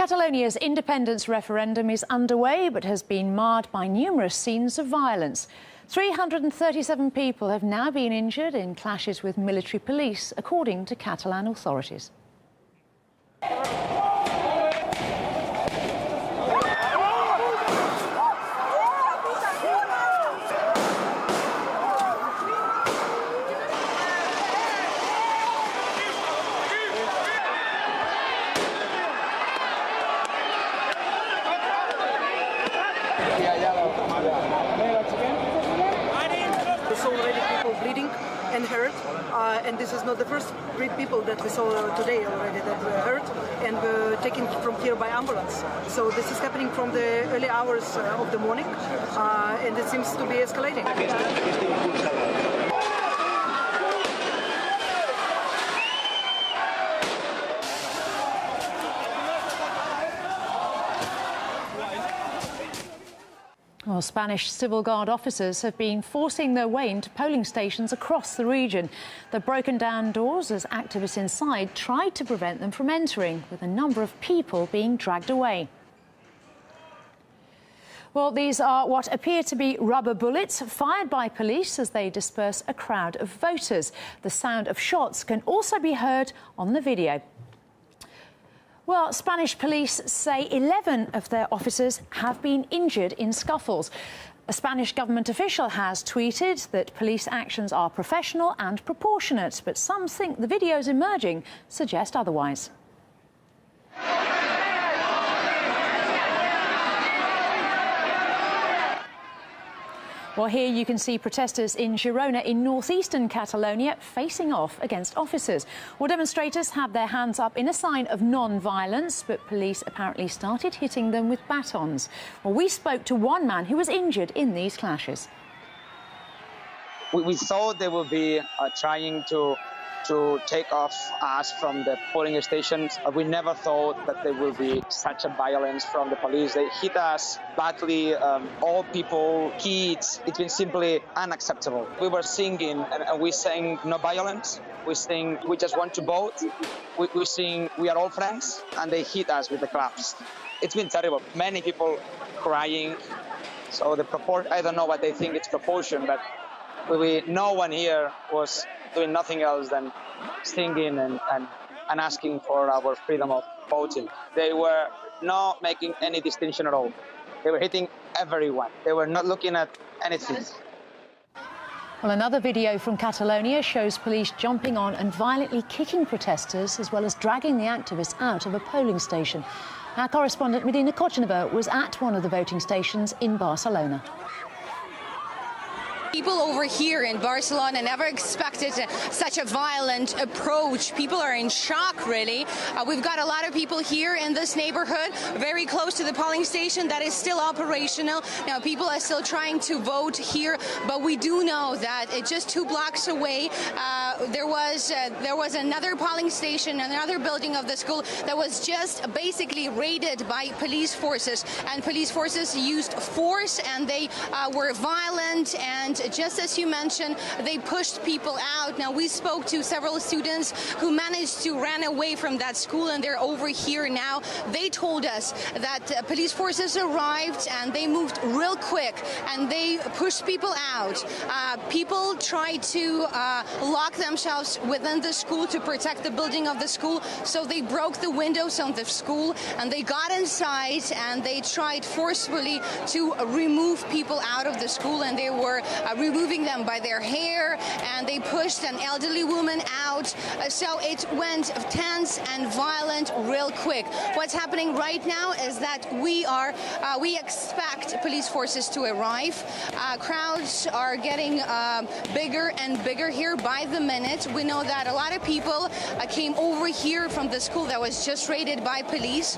Catalonia's independence referendum is underway but has been marred by numerous scenes of violence. 337 people have now been injured in clashes with military police, according to Catalan authorities. We saw already people bleeding and hurt, and this is not the first 3 people that we saw today already that were hurt and were taken from here by ambulance. So this is happening from the early hours of the morning, and it seems to be escalating. Well, Spanish Civil Guard officers have been forcing their way into polling stations across the region. They've broken down doors as activists inside tried to prevent them from entering, with a number of people being dragged away. Well, these are what appear to be rubber bullets fired by police as they disperse a crowd of voters. The sound of shots can also be heard on the video. Well, Spanish police say 11 of their officers have been injured in scuffles. A Spanish government official has tweeted that police actions are professional and proportionate, but some think the videos emerging suggest otherwise. Well, here you can see protesters in Girona in northeastern Catalonia facing off against officers. Well, demonstrators had their hands up in a sign of non-violence, but police apparently started hitting them with batons. Well, we spoke to one man who was injured in these clashes. We thought they would be trying to take off us from the polling stations. We never thought that there will be such a violence from the police. They hit us badly, all people, kids. It's been simply unacceptable. We were singing and we sang no violence. We sing we just want to vote. We sing we are all friends, and they hit us with the claps. It's been terrible. Many people crying. So the proportion, I don't know what they think it's proportion, but no one here was doing nothing else than singing and asking for our freedom of voting. They were not making any distinction at all. They were hitting everyone. They were not looking at anything. Well, another video from Catalonia shows police jumping on and violently kicking protesters, as well as dragging the activists out of a polling station. Our correspondent Medina Kochanova was at one of the voting stations in Barcelona. People over here in Barcelona never expected such a violent approach. People are in shock, really. We've got a lot of people here in this neighborhood, very close to the polling station that is still operational. Now, people are still trying to vote here, but we do know that just 2 blocks away, there was another polling station, another building of the school that was just basically raided by police forces. And police forces used force, and they were violent, and just as you mentioned, they pushed people out. Now, we spoke to several students who managed to run away from that school, and they're over here now. They told us that police forces arrived and they moved real quick and they pushed people out. People tried to lock themselves within the school to protect the building of the school, so they broke the windows of the school and they got inside and they tried forcefully to remove people out of the school, and they were removing them by their hair, and they pushed an elderly woman out. So it went tense and violent real quick. What's happening right now is that we expect police forces to arrive. Crowds are getting bigger and bigger here by the minute. We know that a lot of people came over here from the school that was just raided by police.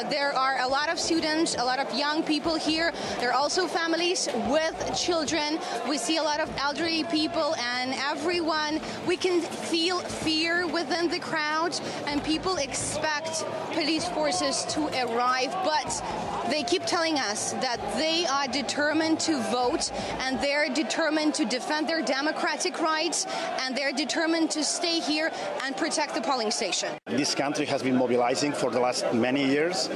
There are a lot of students, a lot of young people here. There are also families with children. We see a lot of elderly people and everyone. We can feel fear within the crowd, and people expect police forces to arrive, but they keep telling us that they are determined to vote and they're determined to defend their democratic rights, and they're determined to stay here and protect the polling station. This country has been mobilizing for the last many years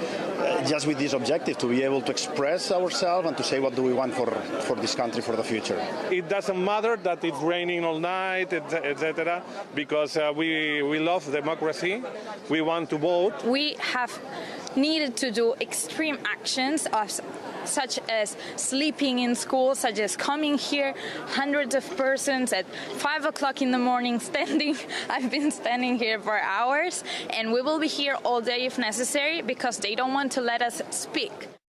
just with this objective, to be able to express ourselves and to say what do we want for this country for the future. It doesn't matter that it's raining all night, etc., because we love democracy. We want to vote. We have needed to do extreme actions such as sleeping in school, such as coming here, hundreds of persons at 5 o'clock in the morning standing. I've been standing here for hours, and we will be here all day if necessary because they don't want to let us speak.